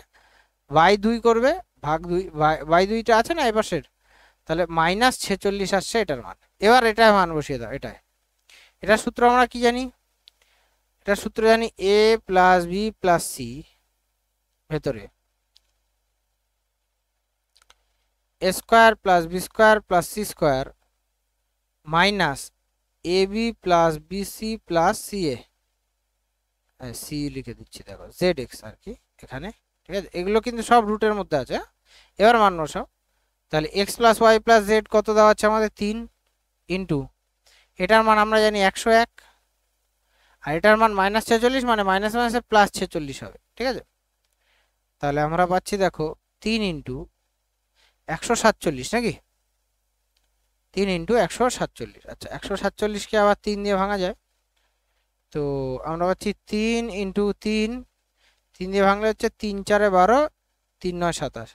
বাই 2 করবে, ভাগ 2 বাই 2টা আছে না এই পাশের, তাহলে মাইনাস 46 আসছে এটার মান। এবার এটা মান বসিয়ে দাও, এটার সূত্র আমরা কি জানি, এটার সূত্র জানি A plus B plus C, ভেতরে A square plus B square plus C square minus A B plus B C plus C A, C লিখে দিচ্ছি দেখো জেড এক্স আর কি এখানে, ঠিক আছে। এগুলো কিন্তু সব রুটের মধ্যে আছে। এবার মান বসাও, তাহলে x plus y plus z কত দেওয়া আছে আমাদের 3 ইন্টু এটার মান আমরা জানি 101, আর এটার মান মাইনাস 46, মানে মাইনাস মাইনাসে প্লাস 46 হবে, ঠিক আছে। তাহলে আমরা পাচ্ছি দেখো 3 ইন্টু 147 নাকি, 3 ইন্টু 147। আচ্ছা, 147কে আবার 3 দিয়ে ভাঙা যায়, তো আমরা পাচ্ছি 3 ইন্টু 3, 3 দিয়ে ভাঙলে হচ্ছে 3 4 12, 3 9 27,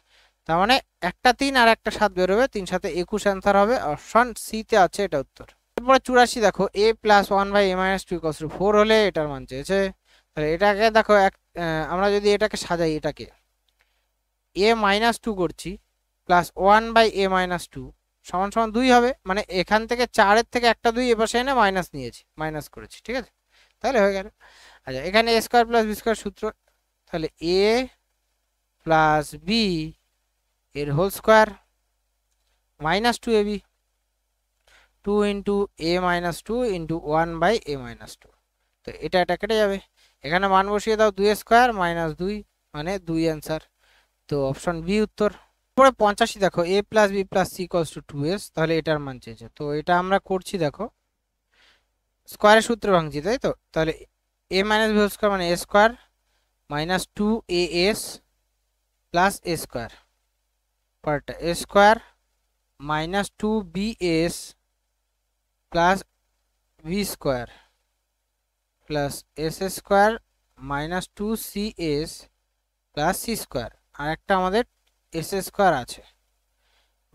তার মানে একটা 3 আর একটা 7 বেরোবে, 3 7 21 অ্যান্সার হবে, অপশন সি তে আছে এটা উত্তর। এরপরে 84 দেখো এ প্লাস 1/a-2 = 4 হলে এটার মান চেয়েছে। তাহলে এটাকে দেখো আমরা যদি এটাকে সাজাই, এটাকে a-2 করছি প্লাস 1/a-2 সমান সমান 2 হবে, মানে এখান থেকে 4 এর থেকে একটা 2 এপাশে এনে মাইনাস নিয়েছি, মাইনাস করেছি, ঠিক আছে, তাহলে হয়ে গেল। আচ্ছা, এখানে a square plus b square সূত্র, তাহলে a প্লাস বি এর whole square minus 2ab, 2 into a-2 into 1/a-2, তো এটা কেটে যাবে, এখানে মান বসিয়ে দাও 2 স্কয়ার মাইনাস 2 মানে 2 অ্যান্সার, তো অপশন বি উত্তর। পরে 85 দেখো a plus B plus C equals to 2s, তাহলে এটার মান চেয়েছে, তো এটা আমরা করছি দেখো স্কয়ারের সূত্রে ভাঙছি, তাই তো। তাহলে a minus B whole square মানে a square minus 2as plus a square, পরটা a square minus 2bs plus b square plus s square minus 2cs plus c square, আর একটা আমাদের s স্কয়ার আছে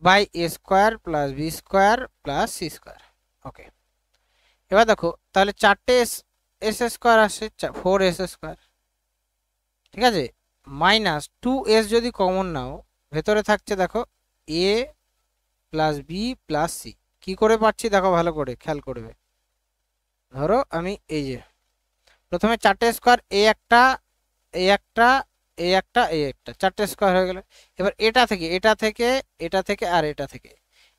by a square plus b square plus c square. Okay, এবার দেখো তাহলে 4টে s square আসে, 4s square, ঠিক আছে, মাইনাস 2s যদি কমন নাও, ভেতরে থাকছে দেখো a plus B plus c, কি করে পাচ্ছি দেখো ভালো করে খেয়াল করবে। ধরো আমি এই যে প্রথমে 4টে স্কয়ার, এ একটা এই একটা এই একটা, চারটে স্কোয়ার হয়ে গেল। এবার এটা থেকে এটা থেকে এটা থেকে আর এটা থেকে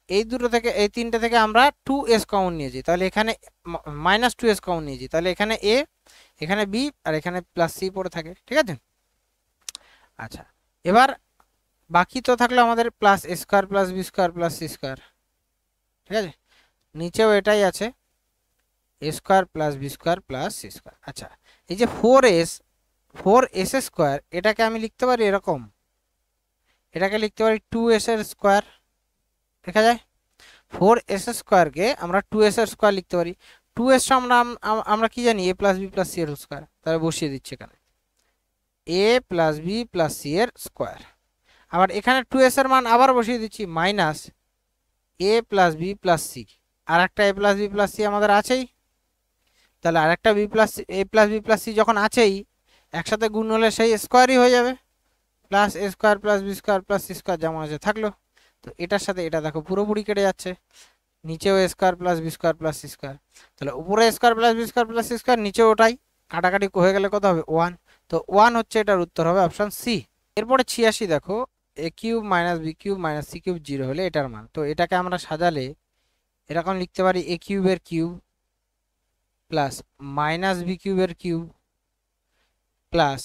এই দুটো থেকে এই তিনটে থেকে আমরা 2s কমন নিয়েছি, তাহলে এখানে -2s কমন নিয়েছি, তাহলে এখানে a, এখানে b আর এখানে প্লাস c পড়ে থাকে। ঠিক আছে, আচ্ছা এবার বাকি তো থাকলো আমাদের plus a square plus b square plus c square. ঠিক আছে, নিচেও এটাই আছে, a square plus b square plus c square. আচ্ছা এই যে 4s স্কোয়ার, এটাকে আমি লিখতে পারি এরকম, এটাকে লিখতে পারি 2s এর স্কোয়ার। দেখা যায় 4s স্কোয়ারকে আমরা 2s এর স্কোয়ার লিখতে পারি। 2s আমরা আমরা কি জানি, a plus B plus C এর স্কোয়ার, তাহলে বসিয়ে দিচ্ছি এখানে a plus B plus C এর স্কোয়ার। আবার এখানে 2s এর মান আবার বসিয়ে দিচ্ছি minus a plus B plus C, আর একটা a plus B plus C আমাদের আছেই, তাহলে আর একটা B plus a plus B plus C যখন আছেই একসাথে গুণ হলে সেই স্কোয়ারই হয়ে যাবে, plus a square plus B square plus C square যেমন আছে থাকলো। তো এটার সাথে এটা দেখো পুরোপুরি কেটে যাচ্ছে, নিচেও a square plus B square plus C square, তাহলে উপরে a square plus B square plus C square, নিচেও ওটাই, কাটাকাটি হয়ে গেলে কত হবে 1, তো 1 হচ্ছে এটার উত্তর হবে অপশন সি। এরপরে 86 দেখো a cube minus B cube minus c cube 0 হলে এটার মান, তো এটাকে আমরা সাজালে এরকম লিখতে পারি a কিউবের কিউব প্লাস মাইনাস বি কিউবের কিউব প্লাস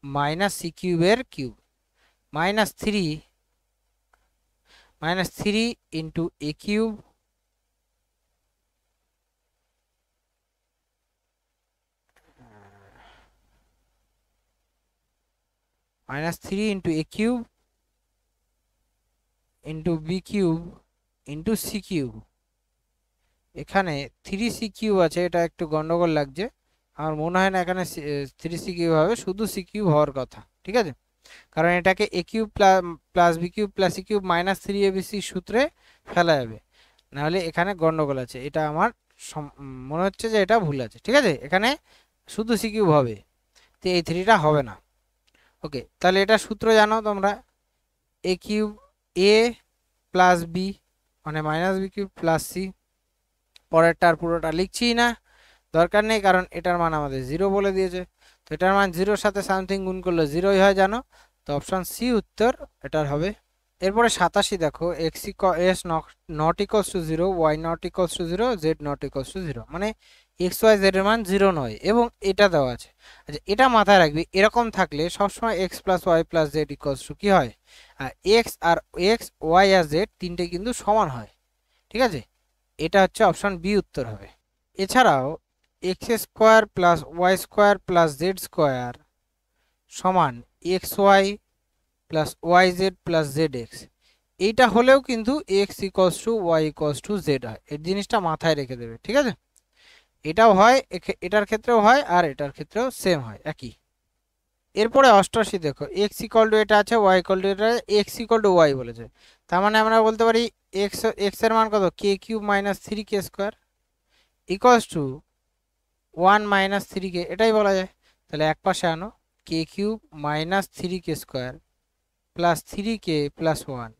মাইনাস সি কিউবের cube -3 into a cube -3 into a cube into b cube into c cube. এখানে 3c কিউব আছে, এটা একটু গন্ডগোল লাগছে, আমার মনে হয় না এখানে 3c কিউব হবে, শুধু c কিউব হওয়ার কথা। ঠিক আছে, কারণ এটাকে a cube plus B cube plus C cube -3abc সূত্রে ফেলা যাবে, নাহলে এখানে গন্ডগোল আছে, এটা আমার মনে হচ্ছে যে এটা ভুল আছে। ঠিক আছে, এখানে শুধু c কিউব হবে, তো এই 3টা হবে না। ওকে, তাহলে এটা সূত্র জানো তোমরা, a cube a plus B মানে minus B cube plus C, পরেরটার পুরোটা লিখছি না, দরকার নেই, কারণ এটার মান আমাদের 0 বলে দিয়েছে, তো এটার মান 0-র সাথে সামথিং গুণ করলে 0ই হয় জানো, তো অপশন সি উত্তর এটার হবে। এরপরে 87 দেখো s not equals to 0, y not equals to 0, z not equals to 0, মানে x y z এর মান 0 নয় এবং এটা দেওয়া আছে। আচ্ছা এটা মাথায় রাখবি, এরকম থাকলে সবসময় x plus y plus z equals to কি হয়, x y আর z তিনটে কিন্তু সমান হয়। ঠিক আছে, এটা হচ্ছে অপশন বি উত্তর হবে। এছাড়াও X square plus Y square plus Z square সমান X Y plus Y Z plus Z X, এইটা হলেও কিন্তু X equals to Y equals to Z হয়, এই জিনিসটা মাথায় রেখে দেবে। ঠিক আছে, এটাও হয়, এটার ক্ষেত্রেও হয় আর এটার ক্ষেত্রেও সেম হয় একই। এরপরে 88 দেখো এক্স ইকুয়াল টু এটা আছে, ওয়াই ইকুয়াল টু এটা, এক্স ইকুয়াল টু ওয়াই বলেছে, তার মানে আমরা বলতে পারি এক্স এর মান কত, K cube minus 3k square equals to 1 minus 3k, এটাই বলা যায়। তাহলে এক পাশে আনো, K cube minus 3k square plus 3k plus 1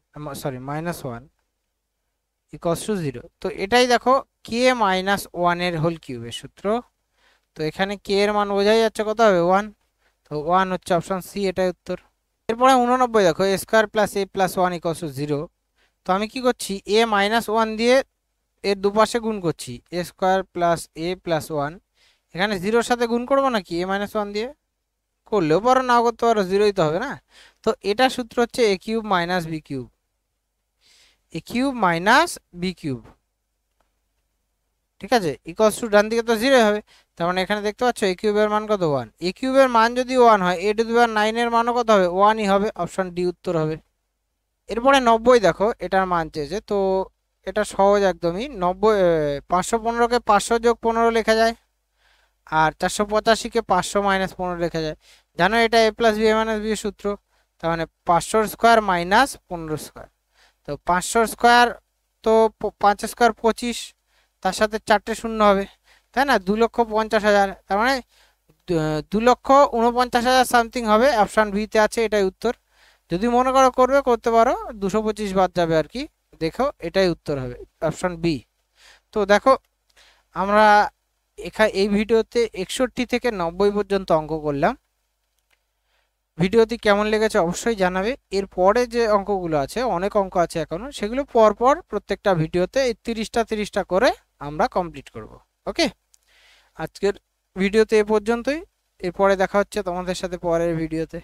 sorry -1 equals to 0, তো এটাই দেখো কে মাইনাস 1 এর হোল কিউবের সূত্র, তো এখানে কে এর মান বোঝাই যাচ্ছে কত হবে 1, তো 1 হচ্ছে অপশন সি, এটাই উত্তর। এরপরে 89 দেখো a square plus a plus 1 equals to 0, তো আমি কি করছি a মাইনাস 1 দিয়ে এর দুপাশে গুণ করছি, a square plus a plus 1, এখানে 0-র সাথে গুণ করবো নাকি a মাইনাস 1 দিয়ে, করলেও পারো নাও করতে পারো, 0ই তো হবে না, তো এটা সূত্র হচ্ছে a cube minus B cube, a cube minus B cube. ঠিক আছে, ইকুয়ালস টু ডান দিকে তো 0 হবে, তার মানে এখানে দেখতে পাচ্ছ a কিউবের মান কত 1, a কিউবের মান যদি 1 হয় a টু দি পাওয়ার 9 এর মানও কত হবে 1ই হবে, অপশন ডি উত্তর হবে। এরপরে 90 দেখো এটার মান চেয়েছে, তো এটা সহজ একদমই, 515কে 500 যোগ 15 লেখা যায়, আর 485কে 500 মাইনাস 15 লেখা যায়, জানো এটা a plus B minus b সূত্র, তার মানে 500 স্কোয়ার মাইনাস 15 স্কোয়ার, তো 500 স্কোয়ার তো 5 স্কোয়ার 25, তার সাথে 4টে শূন্য হবে, তাই না, 2,50,000, তার মানে 2,49,000 সামথিং হবে, অপশান ভিতে আছে, এটাই উত্তর। যদি মনে করো করতে পারো, 225 বাদ যাবে আর কি, দেখো এটাই উত্তর হবে অপশান বি। তো দেখো আমরা এই ভিডিওতে 61 থেকে 90 পর্যন্ত অঙ্ক করলাম। ভিডিওটি কেমন লেগেছে অবশ্যই জানাবে। এরপরে যে অঙ্কগুলো আছে, অনেক অঙ্ক আছে এখনো, সেগুলো পরপর প্রত্যেকটা ভিডিওতে এই 30টা করে আমরা কমপ্লিট করব। ওকে, আজকের ভিডিওতে এ পর্যন্তই। এরপরে দেখা হচ্ছে তোমাদের সাথে পরের ভিডিওতে।